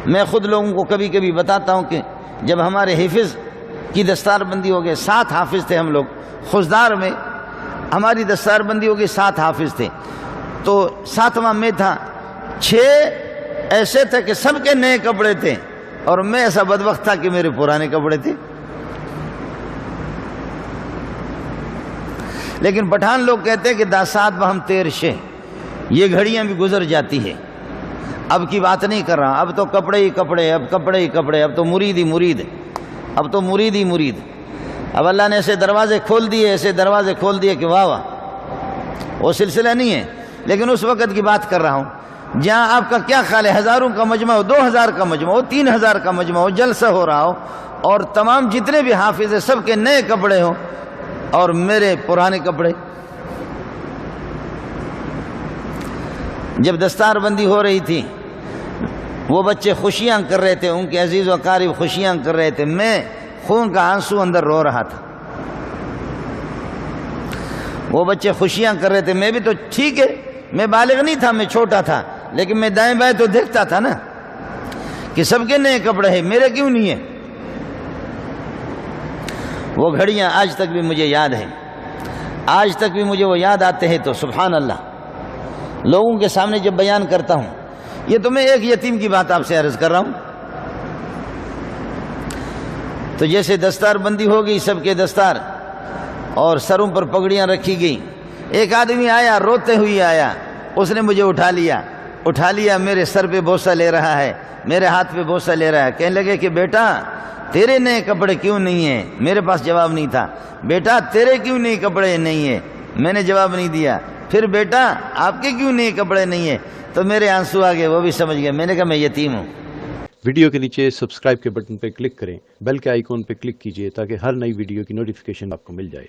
میں خود لوگوں کو کبھی کبھی بتاتا ہوں کہ جب ہمارے حفظ کی دستار بندی ہو گئی، 7 حافظ تھے ہم لوگ خزدار میں، ہماری دستار بندی ہو گئی، 7 حافظ تھے، تو 7واں میں تھا، 6 ایسے تھے کہ سب کے نئے کپڑے تھے اور میں ایسا بدبخت تھا کہ میرے پرانے کپڑے تھے۔ لیکن پٹھان لوگ کہتے ہیں کہ داسات بہم تیر شے، یہ گھڑیاں بھی گزر جاتی ہے، اب کی بات نہیں کر رہا، اب تو کپڑے ہی کپڑے، اب کپڑے ہی کپڑے، اب تو مرید ہی مرید، اب تو مرید ہی مرید۔ اب اللہ نے ایسے دروازے کھول دیے، ایسے دروازے کھول دیے کہ واہ واہ، وہ سلسلہ نہیں ہے، لیکن اس وقت کی بات کر رہا ہوں جہاں آپ کا کیا خیال ہے، 1000 کا مجمع ہو، 2000 کا مجمع ہو، 3000 کا مجمع ہو، جلسہ ہو رہا ہو اور تمام جتنے بھی حافظ ہیں سب کے نئے کپڑے ہوں اور میرے پرانے کپڑے۔ جب دستار بندی ہو رہی تھی وہ بچے خوشیاں کر رہے تھے، ان کے عزیز و اقارب خوشیاں کر رہے تھے، میں خون کا آنسو اندر رو رہا تھا۔ وہ بچے خوشیاں کر رہے تھے، میں بھی تو ٹھیک ہے، میں بالغ نہیں تھا، میں چھوٹا تھا، لیکن میں دائیں بائیں تو دیکھتا تھا نا کہ سب کے نئے کپڑے ہیں، میرے کیوں نہیں ہیں۔ وہ گھڑیاں آج تک بھی مجھے یاد ہیں، آج تک بھی مجھے وہ یاد آتے ہیں، تو سبحان اللہ لوگوں کے سامنے جب بیان کرتا ہوں، یہ تو میں ایک یتیم کی بات آپ سے عرض کر رہا ہوں۔ تو جیسے دستار بندی ہو گئی سب کے دستار اور سروں پر پگڑیاں رکھی گئی، ایک آدمی آیا روتے ہوئے آیا، اس نے مجھے اٹھا لیا، میرے سر پہ بوسہ لے رہا ہے، میرے ہاتھ پہ بوسہ لے رہا ہے، کہنے لگے کہ بیٹا تیرے نئے کپڑے کیوں نہیں ہیں؟ میرے پاس جواب نہیں تھا، بیٹا تیرے کیوں نئے کپڑے نہیں ہیں؟ میں نے جواب نہیں دیا، پھر بیٹا آپ کے کیوں نئے کپڑے نہیں ہیں؟ تو میرے آنسو آ گئے، وہ بھی سمجھ گئے، میں نے کہا میں یتیم ہوں۔ ویڈیو کے نیچے سبسکرائب کے بٹن پہ کلک کریں، بیل کے آئیکن پہ کلک کیجئے تاکہ ہر نئی ویڈیو کی نوٹیفیکیشن آپ کو مل جائے۔